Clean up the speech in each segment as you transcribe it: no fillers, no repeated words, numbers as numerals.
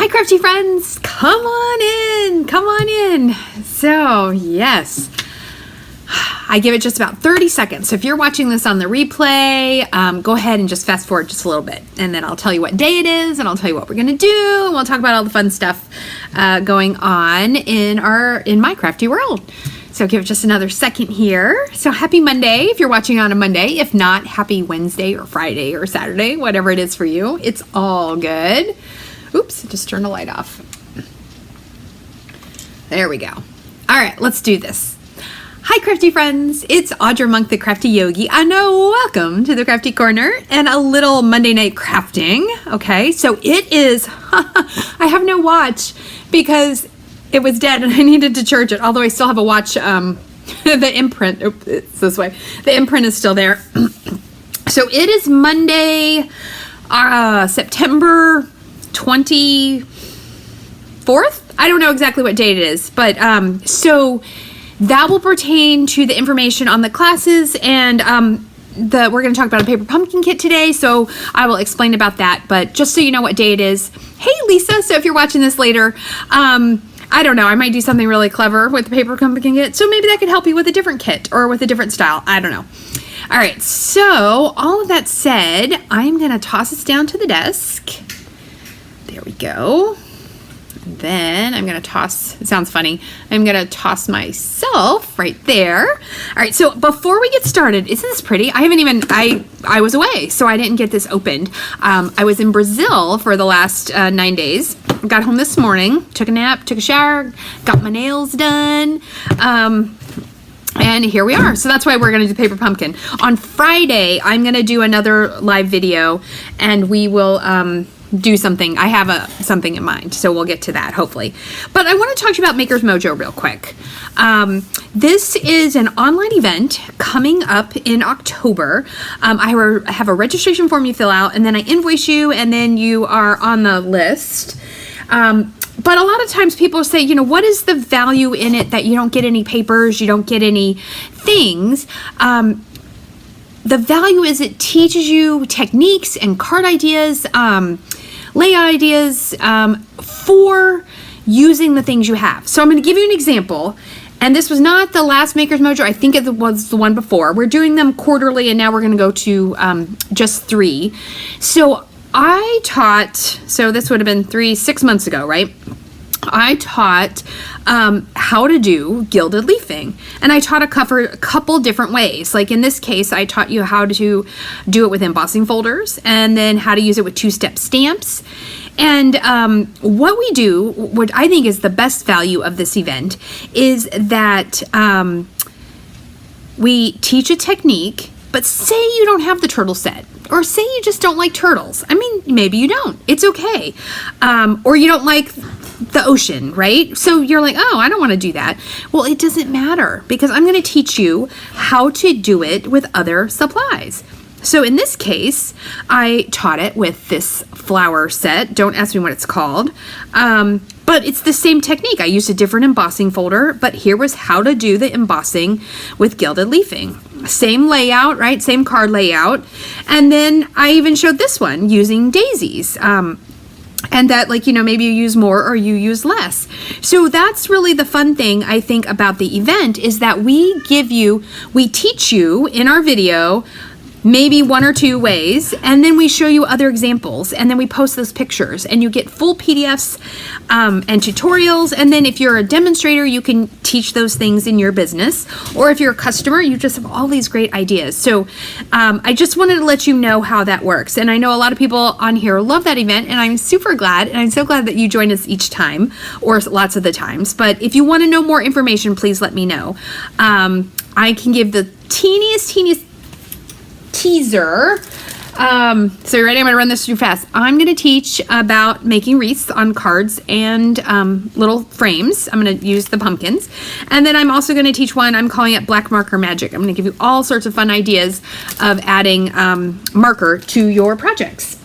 Hi, crafty friends. Come on in. Come on in. So, yes, I give it just about 30 seconds. So if you're watching this on the replay, go ahead and just fast forward just a little bit. And then I'll tell you what day it is, and I'll tell you what we're going to do. And we'll talk about all the fun stuff going on in my crafty world. So give it just another second here. So happy Monday if you're watching on a Monday. If not, happy Wednesday or Friday or Saturday, whatever it is for you. It's all good. Oops, just turned the light off. There we go. All right, let's do this. Hi, crafty friends. It's Audra Monk, the Crafty Yogi, and welcome to the Crafty Corner and a little Monday night crafting. Okay, so it is, I have no watch because it was dead and I needed to charge it, although I still have a watch. The imprint, it's this way. The imprint is still there. So it is Monday, September 24th. I don't know exactly what date it is, but so that will pertain to the information on the classes, and we're going to talk about a paper pumpkin kit today, so I will explain about that. But just so you know what day it is. Hey, Lisa. So if you're watching this later, I don't know, I might do something really clever with the paper pumpkin kit, so maybe that could help you with a different kit or with a different style. I don't know. All right, so all of that said, I'm going to toss this down to the desk. There we go. And then I'm going to toss, it sounds funny, I'm going to toss myself right there. All right, so before we get started, isn't this pretty? I haven't even, I was away, so I didn't get this opened. I was in Brazil for the last 9 days. Got home this morning, took a nap, took a shower, got my nails done. And here we are. So that's why we're going to do paper pumpkin. On Friday, I'm going to do another live video, and we will do something. I have something in mind, so we'll get to that, hopefully. But I want to talk to you about Maker's Mojo real quick. This is an online event coming up in October. I have a registration form you fill out, and then I invoice you, and then you are on the list. But a lot of times people say, you know, what is the value in it that you don't get any papers, you don't get any things? The value is it teaches you techniques and card ideas, layout ideas for using the things you have. So I'm going to give you an example. And this was not the last Maker's Mojo. I think it was the one before. We're doing them quarterly, and now we're going to go to just 3. So I taught, so this would have been 6 months ago, right? I taught how to do gilded leafing, and I taught a couple different ways. Like in this case, I taught you how to do it with embossing folders, and then how to use it with 2-step stamps. And what we do, what I think is the best value of this event, is that we teach a technique. But say you don't have the turtle set, or say you just don't like turtles. I mean, maybe you don't. It's okay. Or you don't like the ocean, right? So you're like, oh, I don't want to do that. Well, it doesn't matter, because I'm going to teach you how to do it with other supplies. So in this case, I taught it with this flower set. Don't ask me what it's called. But it's the same technique. I used a different embossing folder, but here was how to do the embossing with gilded leafing. Same layout, right? Same card layout. And then I even showed this one using daisies. And that, like, you know, maybe you use more or you use less. So that's really the fun thing, I think, about the event, is that we teach you in our video maybe 1 or 2 ways, and then we show you other examples, and then we post those pictures, and you get full PDFs and tutorials. And then if you're a demonstrator, you can teach those things in your business, or if you're a customer, you just have all these great ideas. So I just wanted to let you know how that works. And I know a lot of people on here love that event, and I'm super glad, and I'm so glad that you join us each time, or lots of the times. But if you want to know more information, please let me know. I can give the teeniest teaser. So you ready? I'm going to run this through fast. I'm going to teach about making wreaths on cards and little frames. I'm going to use the pumpkins. And then I'm also going to teach one, I'm calling it Black Marker Magic. I'm going to give you all sorts of fun ideas of adding marker to your projects.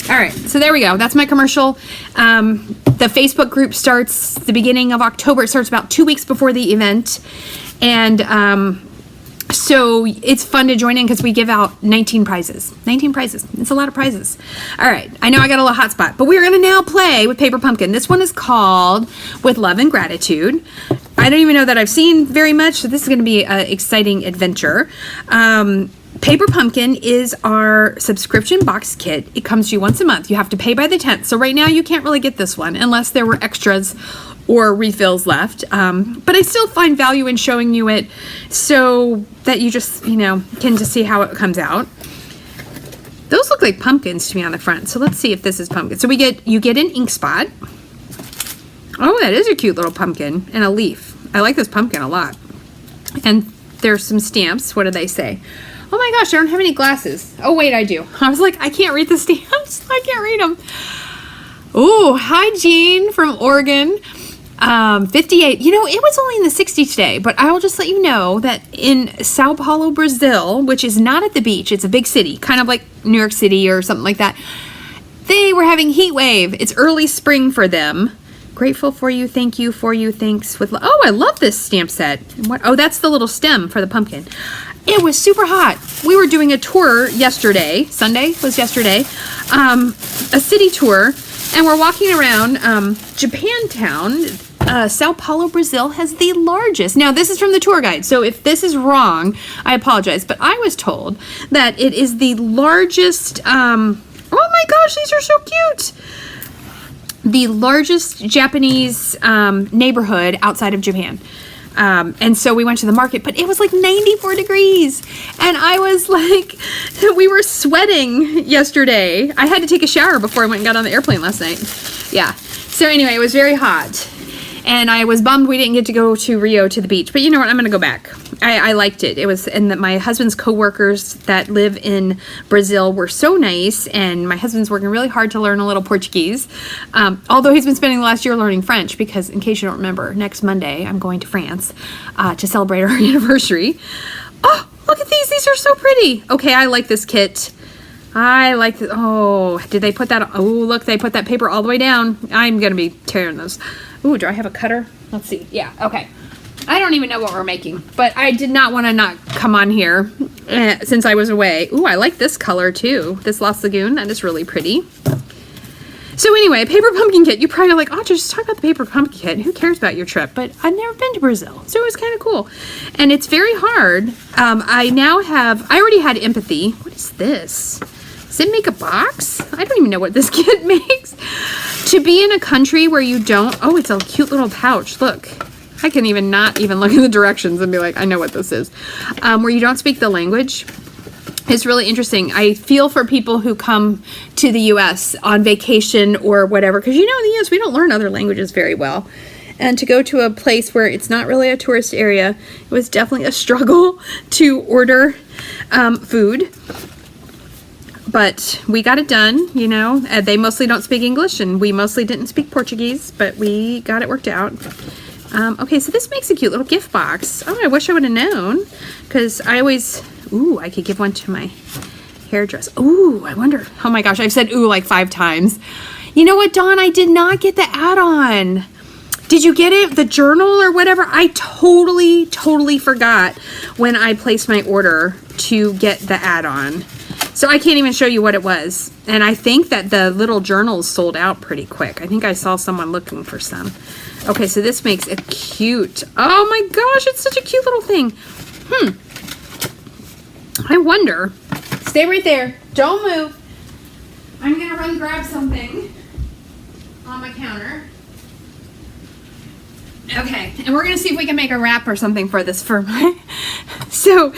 All right, so there we go. That's my commercial. The Facebook group starts the beginning of October. It starts about 2 weeks before the event. And So it's fun to join in because we give out 19 prizes. 19 prizes. It's a lot of prizes. All right. I know I got a little hot spot, but we're going to now play with Paper Pumpkin. This one is called With Love and Gratitude. I don't even know that I've seen very much, so this is going to be an exciting adventure. Paper Pumpkin is our subscription box kit. It comes to you once a month. You have to pay by the 10th. So right now you can't really get this one unless there were extras or refills left. But I still find value in showing you it so that you just, can just see how it comes out. Those look like pumpkins to me on the front. So let's see if this is pumpkin. So you get an ink spot. Oh, that is a cute little pumpkin and a leaf. I like this pumpkin a lot. And there's some stamps. What do they say? Oh my gosh, I don't have any glasses. Oh wait, I do. I was like, I can't read the stamps. I can't read them. Oh, hi Jean from Oregon. 58. It was only in the 60s today, but I will just let you know that in Sao Paulo, Brazil, which is not at the beach, it's a big city, kind of like New York City or something like that. They were having heat wave. It's early spring for them. Grateful for you, thank you, for you, thanks. Oh, I love this stamp set. Oh, that's the little stem for the pumpkin. It was super hot. We were doing a tour yesterday. Sunday was yesterday. A city tour. And we're walking around Japantown. Sao Paulo, Brazil has the largest. Now, this is from the tour guide. So if this is wrong, I apologize. But I was told that it is the largest. Oh my gosh, these are so cute. The largest Japanese neighborhood outside of Japan. And so we went to the market, but it was like 94 degrees. And I was like, we were sweating yesterday. I had to take a shower before I went and got on the airplane last night. Yeah. So anyway, it was very hot. And I was bummed we didn't get to go to Rio to the beach. But you know what? I'm going to go back. I liked it. It was, and my husband's coworkers that live in Brazil were so nice. And my husband's working really hard to learn a little Portuguese. Although he's been spending the last year learning French because, in case you don't remember, next Monday I'm going to France to celebrate our anniversary. Oh, look at these. These are so pretty. Okay, I like this kit. I like this. Oh, did they put that? Oh, look, they put that paper all the way down. I'm going to be tearing those. Ooh, do I have a cutter? Let's see. Yeah, okay. I don't even know what we're making, but I did not want to not come on here since I was away. Ooh, I like this color too. This Lost Lagoon, that is really pretty. So anyway, paper pumpkin kit. You're probably like, oh, just talk about the paper pumpkin kit. Who cares about your trip? But I've never been to Brazil, so it was kind of cool. And it's very hard. I already had empathy. What is this? Does it make a box? I don't even know what this kit makes. To be in a country where you don't, oh, it's a cute little pouch. Look, I can even not even look in the directions and be like, I know what this is. Where you don't speak the language. It's really interesting. I feel for people who come to the U.S. on vacation or whatever, because in the U.S. we don't learn other languages very well. And to go to a place where it's not really a tourist area, it was definitely a struggle to order food. But we got it done, They mostly don't speak English, and we mostly didn't speak Portuguese, but we got it worked out. Okay, so this makes a cute little gift box. Oh, I wish I would have known, because I could give one to my hairdresser. Ooh, I wonder. Oh my gosh, I've said ooh like 5 times. You know what, Dawn? I did not get the add-on. Did you get it? The journal or whatever? I totally forgot when I placed my order to get the add-on. So I can't even show you what it was. And I think that the little journals sold out pretty quick. I think I saw someone looking for some. Okay, so this makes a cute, oh my gosh, it's such a cute little thing. I wonder, stay right there, don't move. I'm gonna run grab something on my counter. Okay, and we're gonna see if we can make a wrap or something for this for my, so,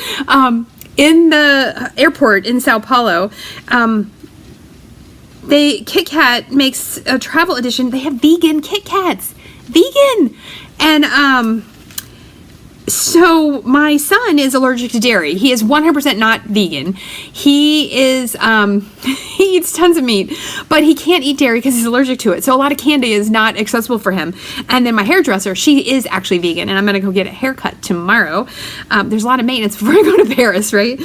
in the airport in Sao Paulo, Kit Kat makes a travel edition. They have vegan Kit Kats. Vegan! And, so my son is allergic to dairy. He is 100% not vegan. He is, he eats tons of meat, but he can't eat dairy because he's allergic to it. So a lot of candy is not accessible for him. And then my hairdresser, she is actually vegan, and I'm going to go get a haircut tomorrow. There's a lot of maintenance before I go to Paris, right?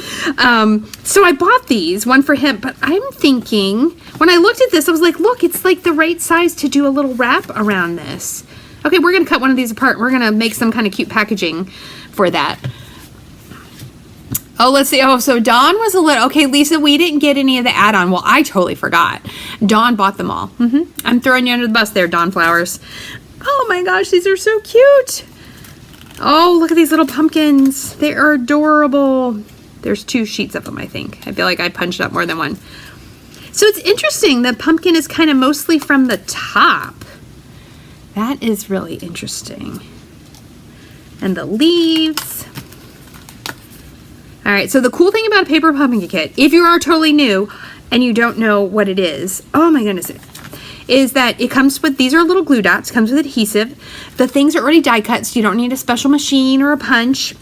So I bought these, one for him, but I'm thinking, when I looked at this, I was like, look, it's like the right size to do a little wrap around this. Okay, we're going to cut one of these apart. We're going to make some kind of cute packaging for that. Oh, let's see. Oh, so Dawn was a little... Okay, Lisa, we didn't get any of the add-on. Well, I totally forgot. Dawn bought them all. I'm throwing you under the bus there, Dawn Flowers. Oh my gosh, these are so cute. Oh, look at these little pumpkins. They are adorable. There's 2 sheets of them, I think. I feel like I punched up more than one. So it's interesting. The pumpkin is kind of mostly from the top. That is really interesting. And the leaves. All right, so the cool thing about a paper pumpkin kit, if you are totally new and you don't know what it is, oh my goodness, is that it comes with, these are little glue dots, comes with adhesive. The things are already die cut, so you don't need a special machine or a punch.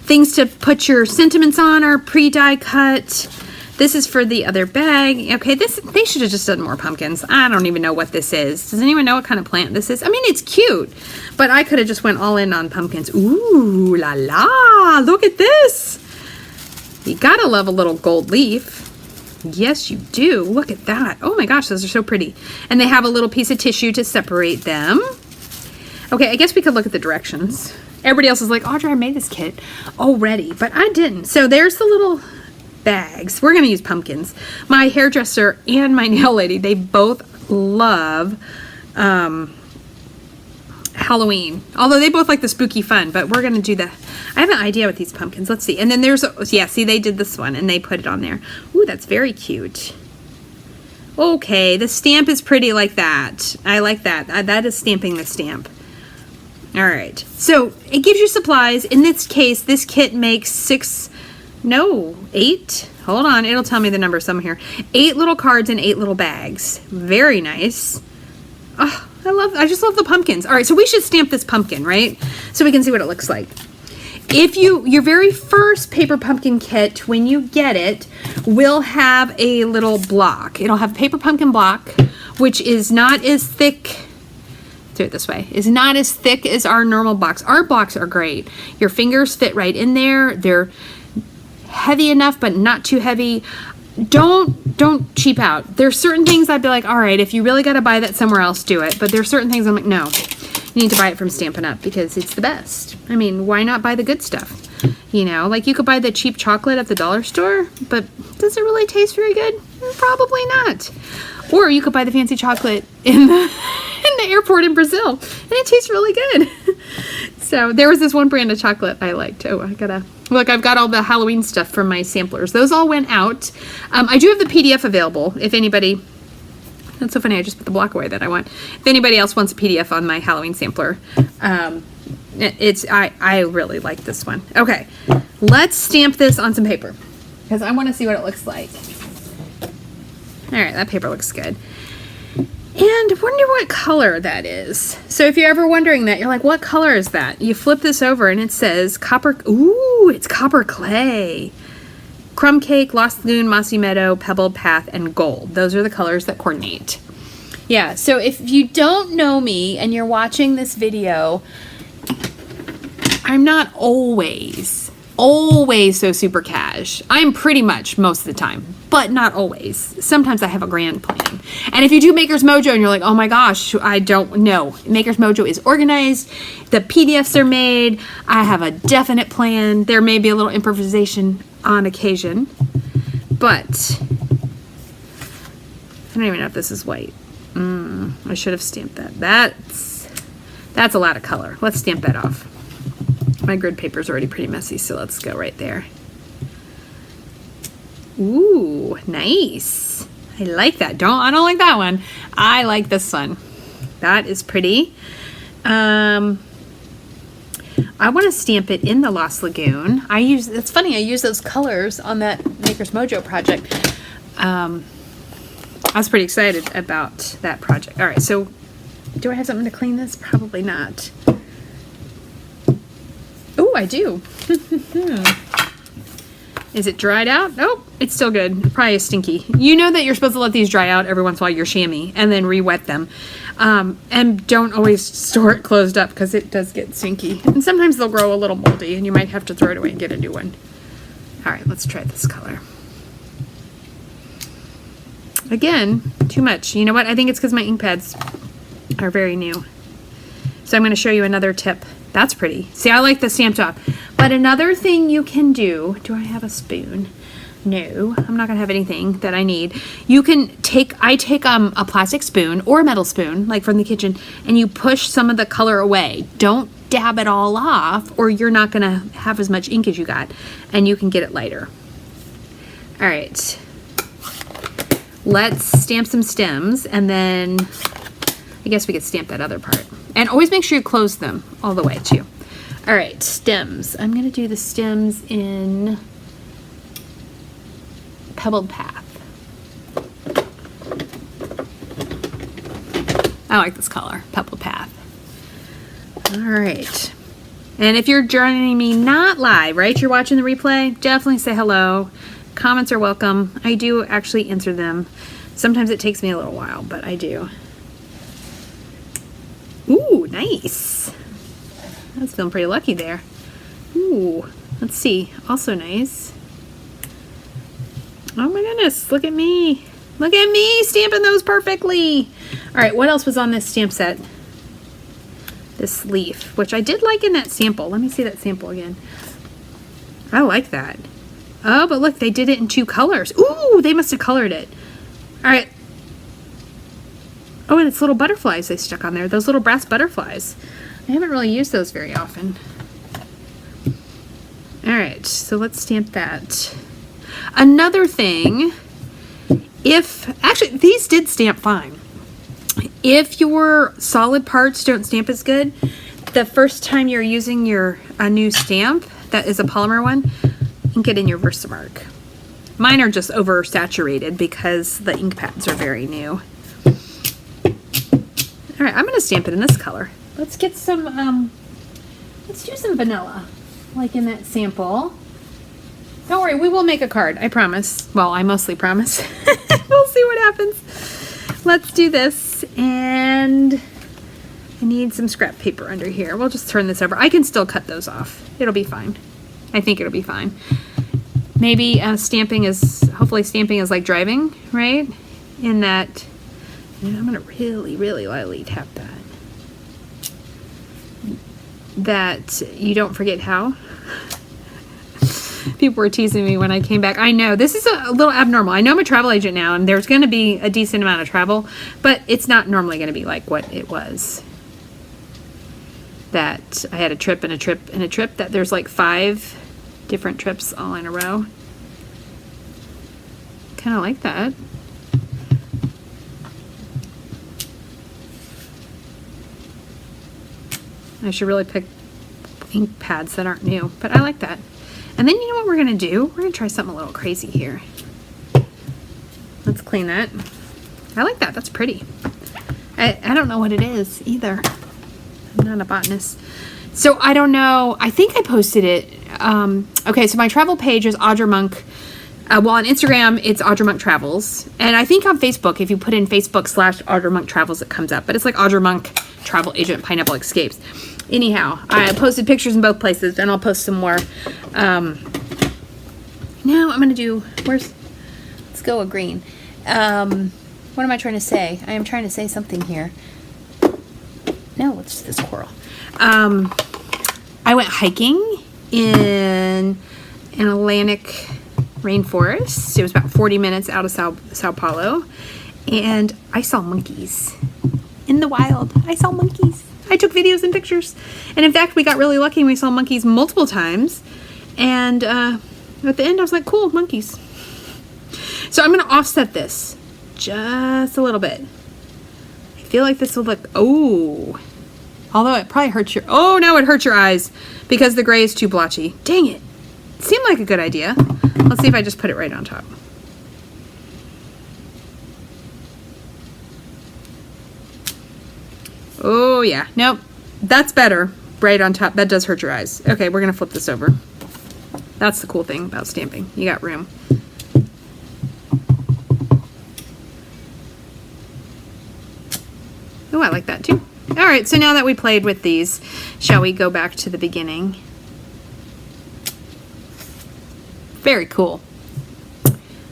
Things to put your sentiments on are pre-die cut. This is for the other bag. Okay, they should have just done more pumpkins. I don't even know what this is. Does anyone know what kind of plant this is? I mean, it's cute, but I could have just went all in on pumpkins. Ooh, la la, look at this. You gotta love a little gold leaf. Yes, you do. Look at that. Oh my gosh, those are so pretty. And they have a little piece of tissue to separate them. Okay, I guess we could look at the directions. Everybody else is like, Audrey, I made this kit already, but I didn't. So there's the little bags. We're going to use pumpkins. My hairdresser and my nail lady, they both love Halloween. Although they both like the spooky fun, but we're going to do the... I have an idea with these pumpkins. Let's see. And then there's... Yeah, see, they did this one and they put it on there. Ooh, that's very cute. Okay, the stamp is pretty like that. I like that. That is stamping the stamp. All right. So it gives you supplies. In this case, this kit makes 8. Hold on, it'll tell me the number somewhere here. 8 little cards and 8 little bags. Very nice. Oh, I just love the pumpkins. All right, so we should stamp this pumpkin, right? So we can see what it looks like. If your very first paper pumpkin kit, when you get it, will have a little block. It'll have a paper pumpkin block, which is not as thick. Do it this way. Is not as thick as our normal box. Our blocks are great. Your fingers fit right in there. They're heavy enough, but not too heavy. Don't cheap out. There's certain things I'd be like, all right, if you really got to buy that somewhere else, do it. But there's certain things I'm like, no, you need to buy it from Stampin' Up! Because it's the best. I mean, why not buy the good stuff? You know, like you could buy the cheap chocolate at the dollar store, but does it really taste very good? Probably not. Or you could buy the fancy chocolate in the airport in Brazil, and it tastes really good. So there was this one brand of chocolate I liked. Oh, I gotta look. I've got all the Halloween stuff from my samplers. Those all went out. I do have the PDF available. If anybody, that's so funny. I just put the block away that I want. If anybody else wants a PDF on my Halloween sampler, I really like this one. Okay, let's stamp this on some paper because I want to see what it looks like. All right, that paper looks good. And I wonder what color that is. So if you're ever wondering that, you're like, what color is that? You flip this over and it says copper. Ooh, it's copper clay. Crumb cake, Lost Lagoon, Mossy Meadow, Pebbled Path, and gold. Those are the colors that coordinate. Yeah, so if you don't know me and you're watching this video, I'm not always so super cash. I'm pretty much most of the time, but not always. Sometimes I have a grand plan. And if you do Maker's Mojo and you're like, oh my gosh, I don't know. Maker's Mojo is organized. The PDFs are made. I have a definite plan. There may be a little improvisation on occasion, but I don't even know if this is white. I should have stamped that. That's a lot of color. Let's stamp that off. My grid paper is already pretty messy, so let's go right there. Ooh, nice. I like that. I don't like that one. I like this one. That is pretty. I want to stamp it in the Lost Lagoon. It's funny, I use those colors on that Maker's Mojo project. I was pretty excited about that project. All right, so do I have something to clean this? Probably not. Oh, I do. Is it dried out? Nope, it's still good. Probably stinky. You know that you're supposed to let these dry out every once in a while, your chamois, and then re-wet them. And don't always store it closed up because it does get stinky. And sometimes they'll grow a little moldy and you might have to throw it away and get a new one. All right, let's try this color. Again, too much. You know what? I think it's because my ink pads are very new. So I'm going to show you another tip. That's pretty. See, I like the stamped off. But another thing you can do, do I have a spoon? No, I'm not gonna have anything that I need. You can take, I take a plastic spoon or a metal spoon, like from the kitchen, and you push some of the color away. Don't dab it all off, or you're not gonna have as much ink as you got, and you can get it lighter. All right, let's stamp some stems, and then I guess we could stamp that other part. And always make sure you close them all the way too. All right, stems. I'm gonna do the stems in Pebbled Path. I like this color, Pebbled Path. All right. And if you're joining me not live, right, you're watching the replay, definitely say hello. Comments are welcome. I do actually answer them. Sometimes it takes me a little while, but I do. Ooh, nice. I was feeling pretty lucky there. Ooh, let's see. Also nice. Oh my goodness, look at me. Look at me stamping those perfectly. All right, what else was on this stamp set? This leaf, which I did like in that sample. Let me see that sample again. I like that. Oh, but look, they did it in 2 colors. Ooh, they must have colored it. All right. Oh, and it's little butterflies they stuck on there. Those little brass butterflies. I haven't really used those very often. All right, so let's stamp that. Another thing, actually these did stamp fine. If your solid parts don't stamp as good, the first time you're using a new stamp that is a polymer one, ink it in your Versamark. Mine are just oversaturated because the ink pads are very new. All right, I'm gonna stamp it in this color. Let's get some, let's do some vanilla, like in that sample. Don't worry, we will make a card, I promise. Well, I mostly promise. We'll see what happens. Let's do this, and I need some scrap paper under here. We'll just turn this over. I can still cut those off. It'll be fine. I think it'll be fine. Maybe hopefully stamping is like driving, right? In that, I'm gonna really, really lightly tap that you don't forget how. People were teasing me when I came back. I know this is a little abnormal. I know I'm a travel agent now, and there's going to be a decent amount of travel, but it's not normally going to be like what it was. That I had a trip and a trip and a trip, that there's like 5 different trips all in a row. Kind of like that. I should really pick ink pads that aren't new, but I like that. And then you know what we're gonna do? We're gonna try something a little crazy here. Let's clean that. I like that, that's pretty. I don't know what it is either. I'm not a botanist. So I don't know, I think I posted it. Okay, so my travel page is Audra Monk. Well, on Instagram, it's Audra Monk Travels. And I think on Facebook, if you put in Facebook/Audra Monk Travels, it comes up. But it's like Audra Monk Travel Agent Pineapple Escapes. Anyhow, I posted pictures in both places, and I'll post some more. Now I'm going to do, let's go a green. What am I trying to say? I am trying to say something here. No, it's this coral. I went hiking in an Atlantic rainforest. It was about 40 minutes out of Sao Paulo, and I saw monkeys in the wild. I saw monkeys. I took videos and pictures, and in fact we got really lucky and we saw monkeys multiple times, and at the end I was like, cool, monkeys. So I'm going to offset this just a little bit. I feel like this will look, oh, although it probably hurts your, oh no, it hurts your eyes because the gray is too blotchy. Dang it. Seemed like a good idea. Let's see if I just put it right on top. Oh yeah, nope, that's better. Right on top, that does hurt your eyes. Okay, we're gonna flip this over. That's the cool thing about stamping. You got room. Oh, I like that too. All right, so now that we played with these, shall we go back to the beginning? Very cool.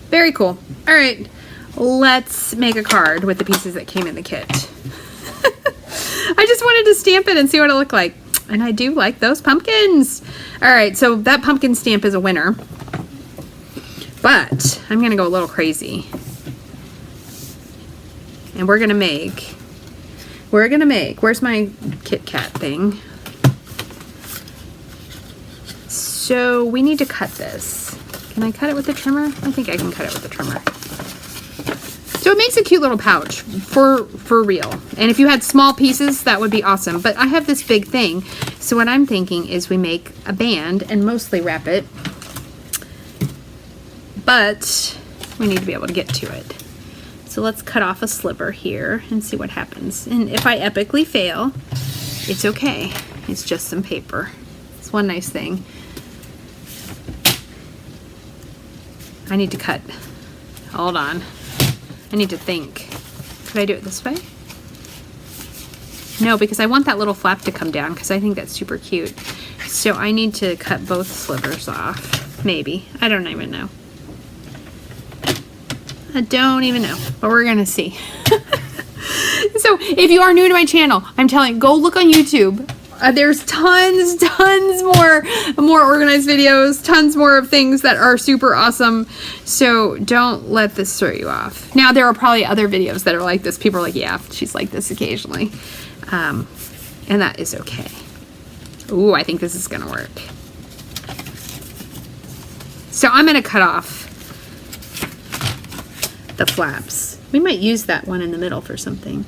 Very cool. All right, let's make a card with the pieces that came in the kit. I just wanted to stamp it and see what it looked like. And I do like those pumpkins. All right, so that pumpkin stamp is a winner. But I'm gonna go a little crazy. And we're gonna make, where's my Kit Kat thing? So we need to cut this. Can I cut it with the trimmer? I think I can cut it with the trimmer. So it makes a cute little pouch for real. And if you had small pieces, that would be awesome. But I have this big thing. So what I'm thinking is we make a band and mostly wrap it. But we need to be able to get to it. So let's cut off a sliver here and see what happens. And if I epically fail, it's okay. It's just some paper. It's one nice thing. I need to cut. Hold on. I need to think. Could I do it this way? No, because I want that little flap to come down because I think that's super cute. So I need to cut both slivers off. Maybe. I don't even know. I don't even know, but we're gonna see. So if you are new to my channel, I'm telling you, go look on YouTube. There's tons more organized videos, tons more of things that are super awesome. So don't let this throw you off. Now there are probably other videos that are like this. People are like, yeah, she's like this occasionally. And that is okay. Ooh, I think this is gonna work. So I'm gonna cut off the flaps. We might use that one in the middle for something.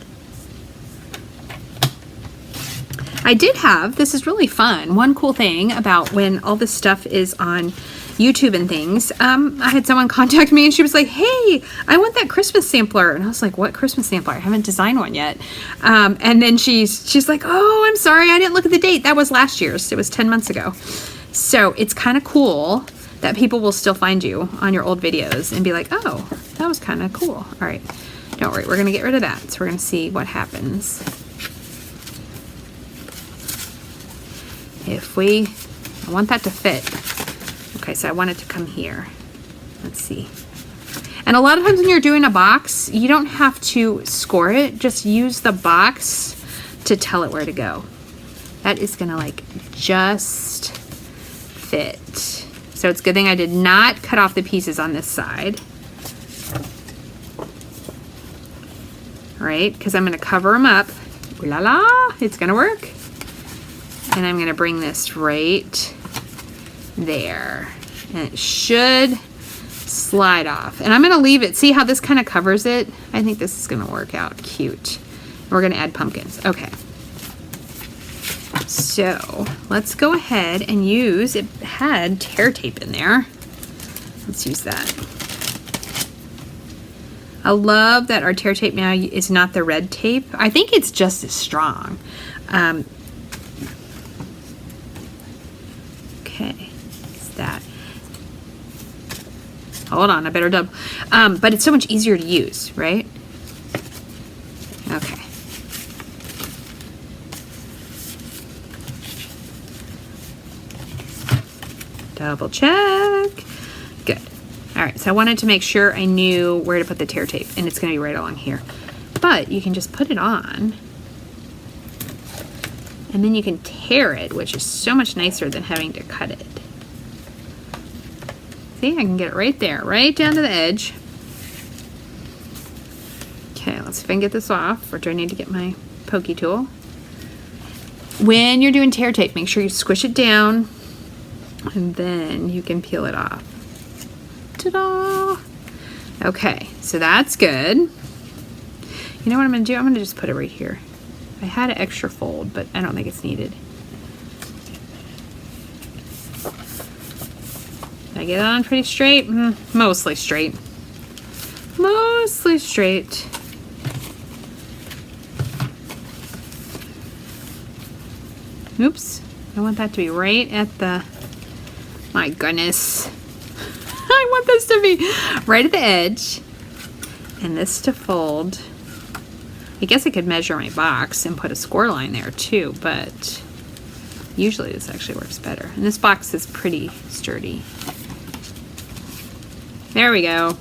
I did have, this is really fun, one cool thing about when all this stuff is on YouTube and things, I had someone contact me and she was like, hey, I want that Christmas sampler. And I was like, what Christmas sampler? I haven't designed one yet. And then she's like, oh, I'm sorry, I didn't look at the date. That was last year's. It was 10 months ago. So it's kind of cool that people will still find you on your old videos and be like, oh, that was kind of cool. All right, don't worry, we're gonna get rid of that. So we're gonna see what happens. I want that to fit. Okay, so I want it to come here. Let's see. And a lot of times when you're doing a box, you don't have to score it, just use the box to tell it where to go. That is gonna like just fit. So it's a good thing I did not cut off the pieces on this side. All right, because I'm gonna cover them up. Ooh la la, it's gonna work. And I'm gonna bring this right there. And it should slide off. And I'm gonna leave it, see how this kind of covers it? I think this is gonna work out cute. We're gonna add pumpkins, okay. So let's go ahead and use, it had tear tape in there. Let's use that. I love that our tear tape now is not the red tape. I think it's just as strong. Okay, it's that. Hold on, I better double. But it's so much easier to use, right? Okay. Double check. Good. All right, so I wanted to make sure I knew where to put the tear tape, and it's gonna be right along here. But you can just put it on, and then you can tear it, which is so much nicer than having to cut it. See, I can get it right there, right down to the edge. Okay, let's see if I can get this off, or do I need to get my pokey tool? When you're doing tear tape, make sure you squish it down, and then you can peel it off. Ta-da! Okay, so that's good. You know what I'm gonna do? I'm gonna just put it right here. I had an extra fold, but I don't think it's needed. Did I get it on pretty straight? Mostly straight. Mostly straight. Oops. I want that to be right at the... My goodness. I want this to be right at the edge. And this to fold. I guess I could measure my box and put a score line there too, but usually this actually works better. And this box is pretty sturdy. There we go.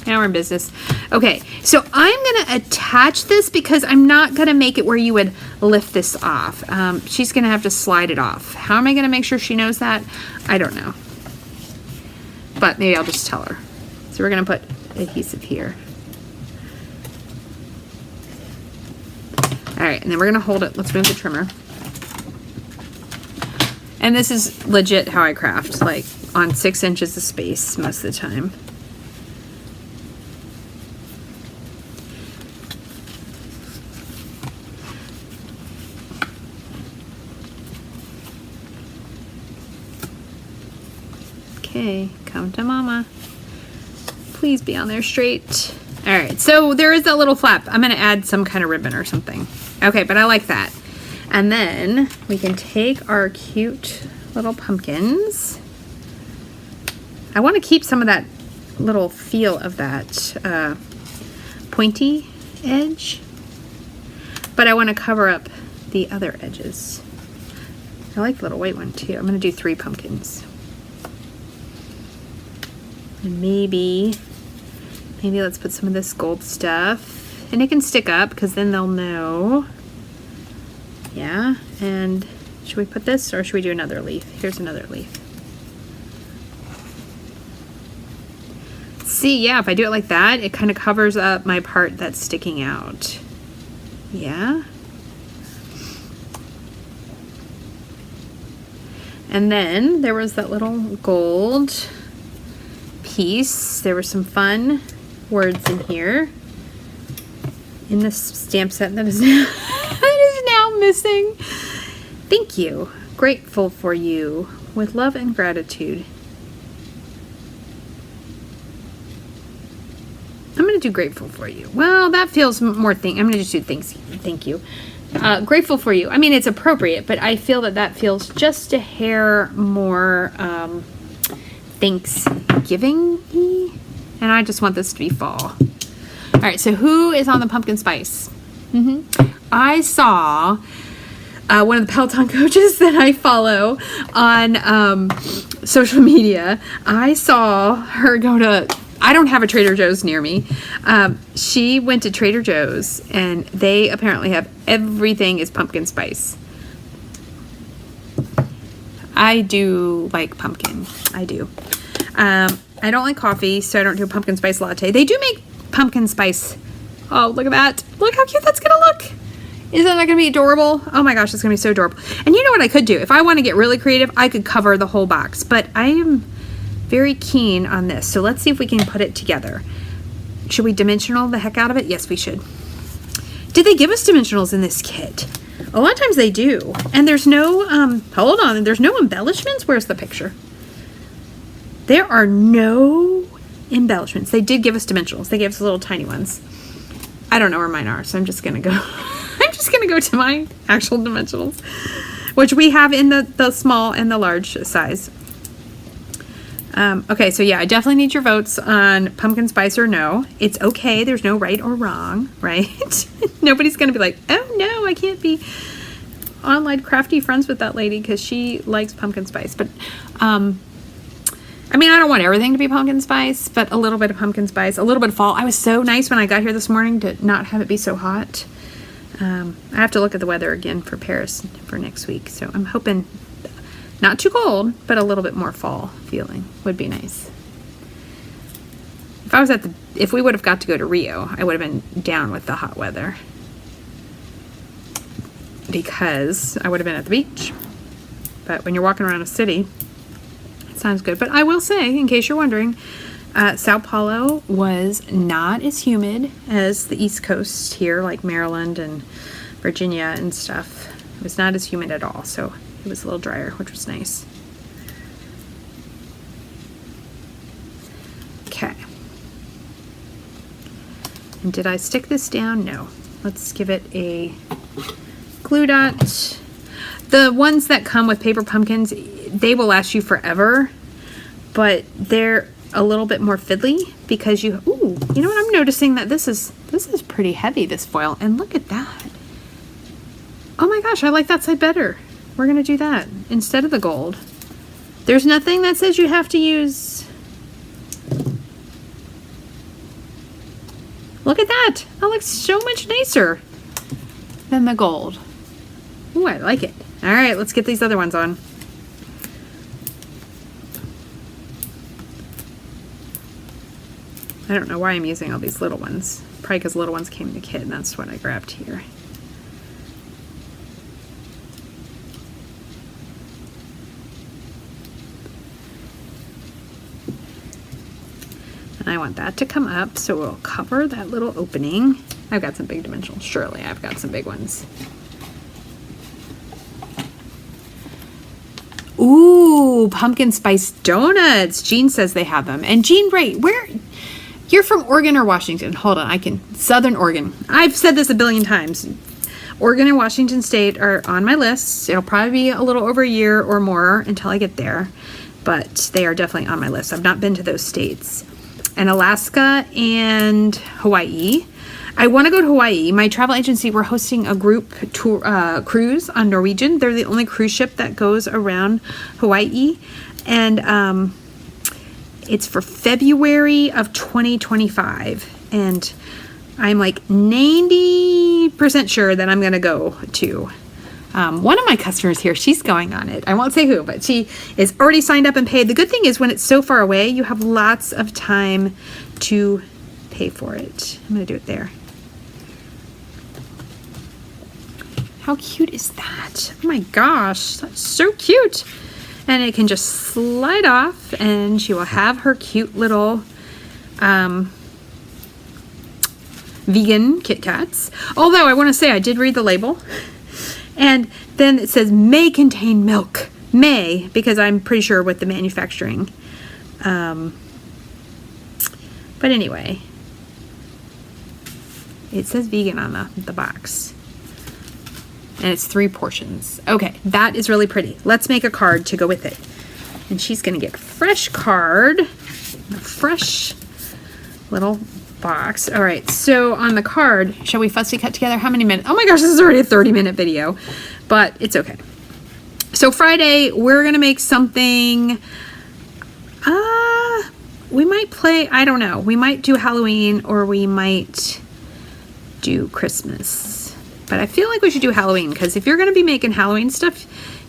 Now we're in business. Okay, so I'm gonna attach this because I'm not gonna make it where you would lift this off. She's gonna have to slide it off. How am I gonna make sure she knows that? I don't know. But maybe I'll just tell her. So we're gonna put adhesive here. All right, and then we're gonna hold it. Let's move the trimmer. And this is legit how I craft, like on 6 inches of space most of the time. Okay, come to mama. Please be on there straight. All right, so there is that little flap. I'm gonna add some kind of ribbon or something. Okay, but I like that. And then we can take our cute little pumpkins. I want to keep some of that little feel of that pointy edge, but I want to cover up the other edges. I like the little white one too. I'm going to do 3 pumpkins. And maybe let's put some of this gold stuff. And it can stick up because then they'll know. Yeah, and should we put this or should we do another leaf? Here's another leaf. See, yeah, if I do it like that, it kind of covers up my part that's sticking out. Yeah. And then there was that little gold piece. There were some fun words in here in this stamp set that is now missing. Thank you. Grateful for you. With love and gratitude. I'm going to do grateful for you. Well, that feels more I'm going to just do thank you. Grateful for you. I mean, it's appropriate, but I feel that feels just a hair more Thanksgiving-y. And I just want this to be fall. All right, so who is on the pumpkin spice? I saw one of the Peloton coaches that I follow on social media. I saw her go to, I don't have a Trader Joe's near me. She went to Trader Joe's and they apparently have everything is pumpkin spice. I do like pumpkin. I do. I don't like coffee, so I don't do a pumpkin spice latte. They do make pumpkin spice. Oh, look at that. Look how cute that's going to look. Isn't that going to be adorable? Oh my gosh, it's going to be so adorable. And you know what I could do? If I want to get really creative, I could cover the whole box. But I am very keen on this. So let's see if we can put it together. Should we dimensional the heck out of it? Yes, we should. Did they give us dimensionals in this kit? A lot of times they do. And there's no, hold on, there's no embellishments? Where's the picture? There are no embellishments. They did give us dimensionals. They gave us little tiny ones. I don't know where mine are, so I'm just gonna go. I'm just gonna go to my actual dimensionals, which we have in the small and the large size. Okay, so yeah, I definitely need your votes on pumpkin spice or no. It's okay. There's no right or wrong, right? Nobody's gonna be like, oh no, I can't be online crafty friends with that lady because she likes pumpkin spice. But I mean, I don't want everything to be pumpkin spice, but a little bit of pumpkin spice, a little bit of fall. I was so nice when I got here this morning to not have it be so hot. I have to look at the weather again for Paris for next week. So I'm hoping not too cold, but a little bit more fall feeling would be nice. If I was if we would have got to go to Rio, I would have been down with the hot weather because I would have been at the beach. But when you're walking around a city, sounds good. But I will say, in case you're wondering, Sao Paulo was not as humid as the East Coast here, like Maryland and Virginia and stuff. It was not as humid at all, so it was a little drier, which was nice. Okay. And did I stick this down? No. Let's give it a glue dot. The ones that come with paper pumpkins, they will last you forever, but they're a little bit more fiddly because you know what, I'm noticing that this is pretty heavy, this foil, and look at that. Oh my gosh, I like that side better. We're gonna do that instead of the gold. There's nothing that says you have to use Look at that. That looks so much nicer than the gold. Ooh, I like it. All right, let's get these other ones on. I don't know why I'm using all these little ones. Probably because little ones came in the kit, and that's what I grabbed here. And I want that to come up, so we'll cover that little opening. I've got some big dimensionals. Surely I've got some big ones. Ooh, pumpkin spice donuts. Jean says they have them. And Jean, right, where... You're from Oregon or Washington? Hold on, Southern Oregon. I've said this a billion times. Oregon and Washington State are on my list. It'll probably be a little over a year or more until I get there, but they are definitely on my list. I've not been to those states. And Alaska and Hawaii. I want to go to Hawaii. My travel agency, we're hosting a group tour, cruise on Norwegian. They're the only cruise ship that goes around Hawaii. And it's for February of 2025. And I'm like 90% sure that I'm going to go to. One of my customers here, she's going on it. I won't say who, but she is already signed up and paid. The good thing is when it's so far away, you have lots of time to pay for it. I'm going to do it there. How cute is that? Oh my gosh, that's so cute. And it can just slide off, and she will have her cute little vegan Kit Kats. Although I want to say I did read the label, and then it says may contain milk. May, because I'm pretty sure with the manufacturing. But anyway, it says vegan on the box. And it's 3 portions. Okay, that is really pretty. Let's make a card to go with it. And she's gonna get a fresh card, a fresh little box. All right, so on the card, shall we fussy cut together? How many minutes? Oh my gosh, this is already a 30-minute video, but it's okay. So Friday, we're gonna make something, we might play, I don't know. We might do Halloween or we might do Christmas. But I feel like we should do Halloween, because if you're going to be making Halloween stuff,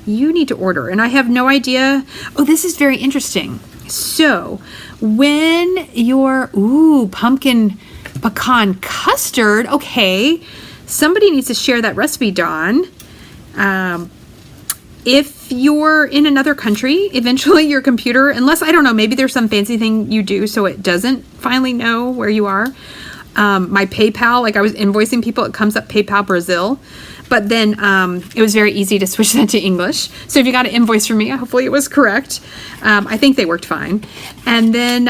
you need to order. And I have no idea. Oh, this is very interesting. So when your, pumpkin pecan custard, okay, somebody needs to share that recipe, Dawn. If you're in another country, eventually your computer, unless, I don't know, maybe there's some fancy thing you do so it doesn't finally know where you are. My PayPal, like I was invoicing people, it comes up PayPal Brazil, but then it was very easy to switch that to English. So if you got an invoice from me, hopefully it was correct. I think they worked fine. And then,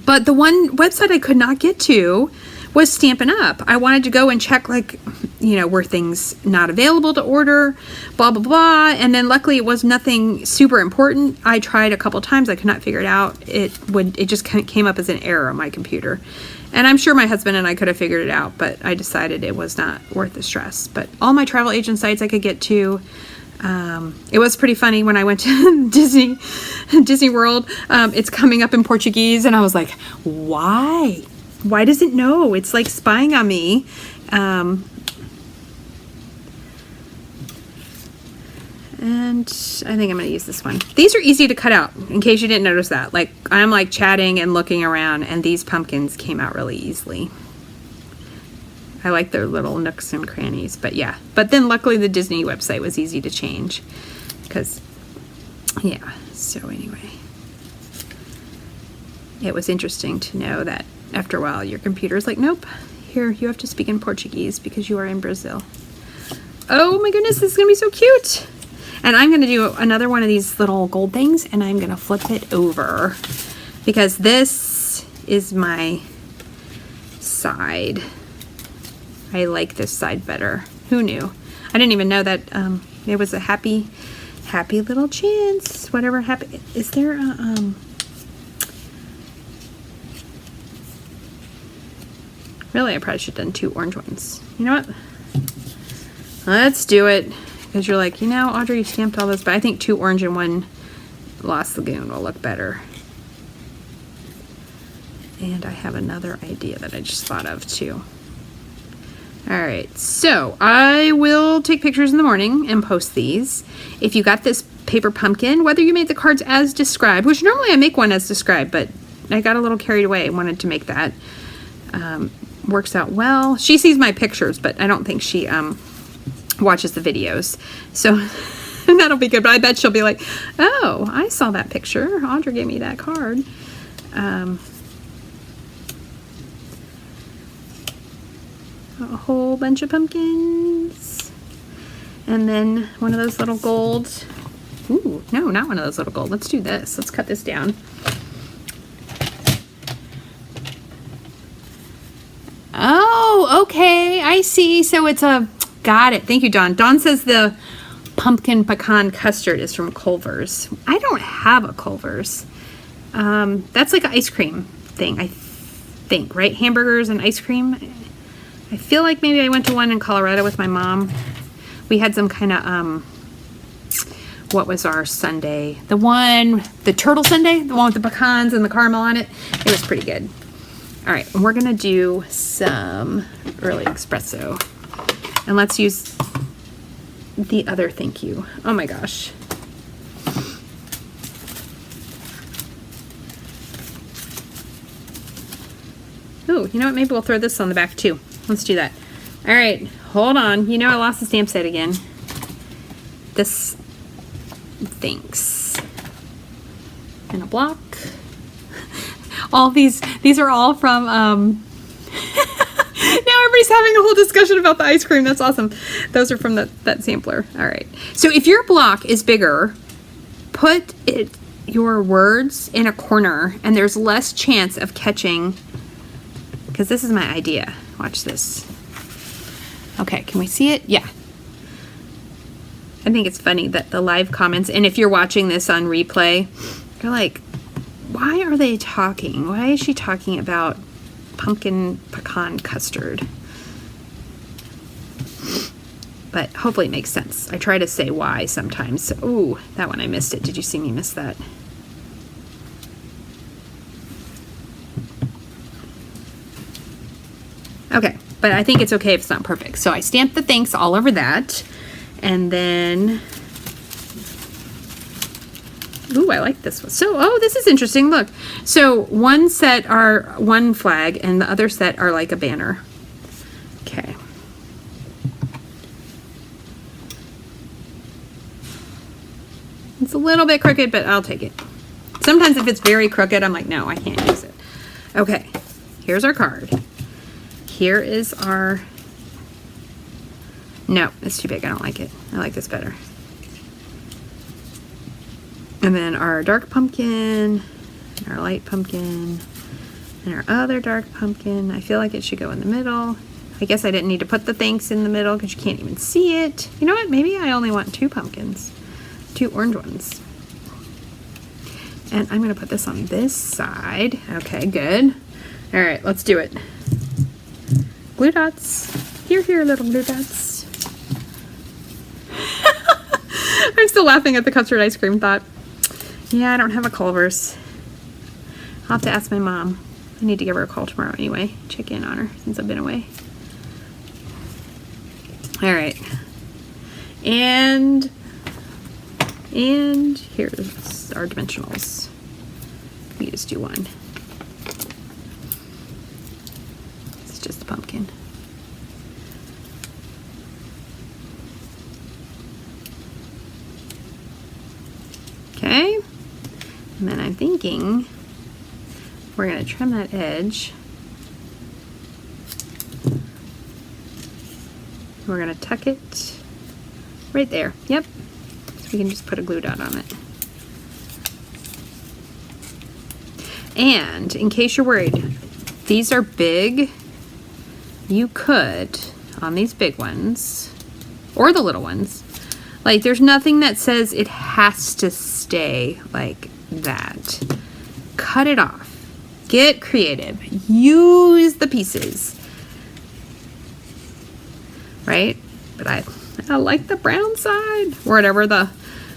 but the one website I could not get to was Stampin' Up. I wanted to go and check, like, you know, were things not available to order, blah, blah, blah. And then luckily it was nothing super important. I tried a couple times. I could not figure it out. It just kind of came up as an error on my computer. And I'm sure my husband and I could have figured it out, but I decided it was not worth the stress. But all my travel agent sites I could get to, it was pretty funny when I went to Disney World. It's coming up in Portuguese, and I was like, why? Why does it know? It's like spying on me. And I think I'm going to use this one. These are easy to cut out, in case you didn't notice that. Like, I'm like chatting and looking around, and these pumpkins came out really easily. I like their little nooks and crannies, but yeah. But then luckily the Disney website was easy to change, because, yeah. So anyway, it was interesting to know that after a while your computer's like, nope, here, you have to speak in Portuguese because you are in Brazil. Oh my goodness, this is going to be so cute. And I'm going to do another one of these little gold things, and I'm going to flip it over because this is my side. I like this side better. Who knew? I didn't even know that it was a happy little chance. Whatever happened. Is there a, really, I probably should have done 2 orange ones. You know what? Let's do it. Because you're like, you know, Audrey, you stamped all this, but I think 2 orange and 1 Lost Lagoon will look better. And I have another idea that I just thought of too. All right, so I will take pictures in the morning and post these. If you got this paper pumpkin, whether you made the cards as described, which normally I make one as described, but I got a little carried away and wanted to make that. Works out well. She sees my pictures, but I don't think she watches the videos. So that'll be good, but I bet she'll be like, oh, I saw that picture. Audra gave me that card. A whole bunch of pumpkins. And then one of those little gold. Ooh, no, not one of those little gold. Let's do this. Let's cut this down. Oh, okay. I see. So it's a, got it. Thank you, Dawn. Dawn says the pumpkin pecan custard is from Culver's. I don't have a Culver's. That's like an ice cream thing, I think, right? Hamburgers and ice cream. I feel like maybe I went to one in Colorado with my mom. We had some kind of, what was our sundae? The turtle sundae, the one with the pecans and the caramel on it. It was pretty good. All right, and we're gonna do some early espresso. And let's use the other thank you. Oh my gosh. Ooh, you know what? Maybe we'll throw this on the back too. Let's do that. All right, hold on. You know I lost the stamp set again. This, thanks. And a block. All these are all from, now everybody's having a whole discussion about the ice cream. That's awesome. Those are from that sampler. All right. So if your block is bigger, put your words in a corner and there's less chance of catching, because this is my idea. Watch this. Okay, can we see it? Yeah. I think it's funny that the live comments, and if you're watching this on replay, you're like, why are they talking? Why is she talking about pumpkin pecan custard? But hopefully it makes sense. I try to say why sometimes. Ooh, that one I missed it. Did you see me miss that? Okay, but I think it's okay if it's not perfect. So I stamped the thanks all over that. And then, ooh, I like this one. So, oh, this is interesting. Look. So one set are one flag and the other set are like a banner. Okay. It's a little bit crooked, but I'll take it. Sometimes if it's very crooked, I'm like, no, I can't use it. Okay, here's our card. Here is our, no, it's too big. I don't like it. I like this better. And then our dark pumpkin, and our light pumpkin, and our other dark pumpkin. I feel like it should go in the middle. I guess I didn't need to put the thanks in the middle because you can't even see it. You know what? Maybe I only want 2 pumpkins, 2 orange ones. And I'm going to put this on this side. Okay, good. All right, let's do it. Glue dots. Here, little glue dots. I'm still laughing at the custard ice cream thought. Yeah, I don't have a Culver's. I'll have to ask my mom. I need to give her a call tomorrow anyway. Check in on her since I've been away. All right. And here's our dimensionals. We just do one. It's just a pumpkin. Okay. And then I'm thinking we're going to trim that edge. We're going to tuck it right there. Yep. So we can just put a glue dot on it. And in case you're worried, these are big. You could, on these big ones, or the little ones, like there's nothing that says it has to stay like that. Cut it off. Get creative. Use the pieces. Right? But I like the brown side. Or whatever, the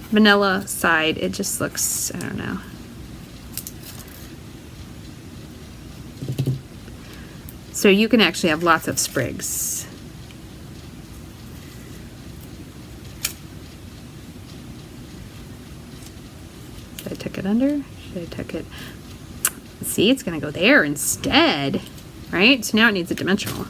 vanilla side. It just looks, I don't know. So you can actually have lots of sprigs. Should I tuck it under? Should I tuck it? See, it's going to go there instead, right? So now it needs a dimensional.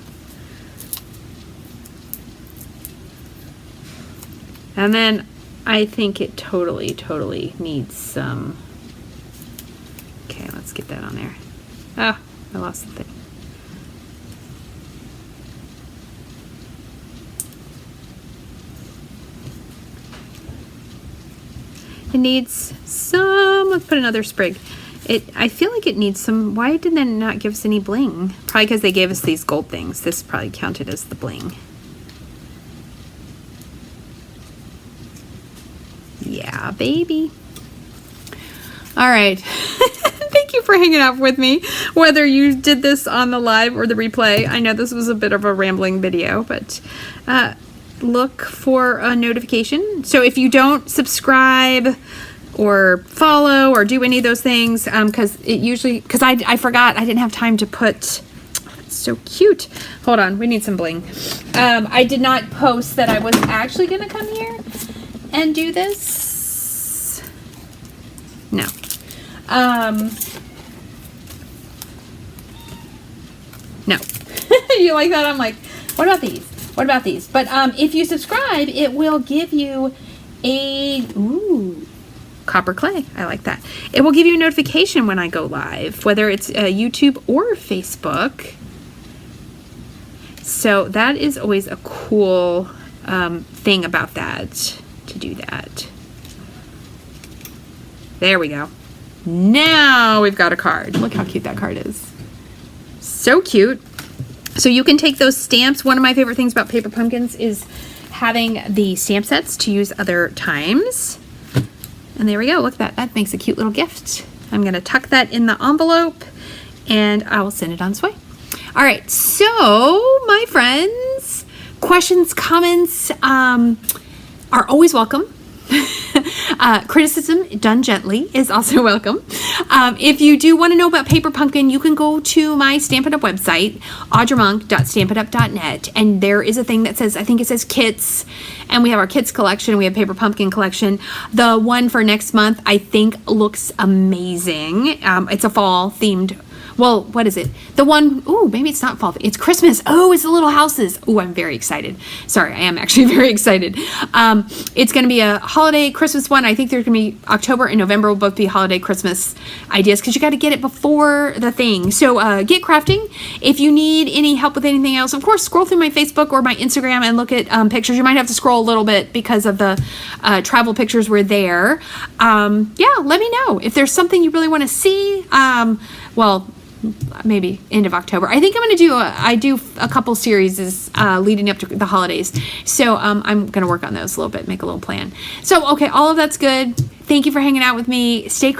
And then I think it totally needs some. Okay, let's get that on there. Oh, I lost the thing. It needs some, let's put another sprig. I feel like it needs some, why did they not give us any bling? Probably because they gave us these gold things. This probably counted as the bling. Yeah, baby. All right. Thank you for hanging out with me, whether you did this on the live or the replay. I know this was a bit of a rambling video, but look for a notification. So if you don't subscribe or follow or do any of those things, because I forgot, I didn't have time to put, it's so cute. Hold on, we need some bling. I did not post that I was actually going to come here and do this. No. No. You like that? I'm like, what about these? What about these? But if you subscribe, it will give you a copper clay. I like that. It will give you a notification when I go live, whether it's YouTube or Facebook. So that is always a cool thing about that, to do that. There we go. Now we've got a card. Look how cute that card is. So cute. So you can take those stamps. One of my favorite things about paper pumpkins is having the stamp sets to use other times. And there we go. Look at that. That makes a cute little gift. I'm going to tuck that in the envelope and I will send it on its way. All right. So my friends, questions, comments are always welcome. Criticism done gently is also welcome. If you do want to know about Paper Pumpkin, you can go to my Stampin' Up! Website, audramonk.stampinup.net, and there is a thing that says, I think it says kits, and we have our kits collection, we have Paper Pumpkin collection. The one for next month, I think, looks amazing. It's a fall themed. Well, what is it? The one, maybe it's not fall. It's Christmas. Oh, it's the little houses. Oh, I'm very excited. Sorry, I am actually very excited. It's going to be a holiday Christmas one. I think there's going to be October and November will both be holiday Christmas ideas because you got to get it before the thing. So get crafting. If you need any help with anything else, of course, scroll through my Facebook or my Instagram and look at pictures. You might have to scroll a little bit because of the travel pictures were there. Yeah, let me know if there's something you really want to see. Well, maybe end of October. I think I'm going to do a couple series leading up to the holidays. So I'm going to work on those a little bit, make a little plan. So, okay, all of that's good. Thank you for hanging out with me. Stay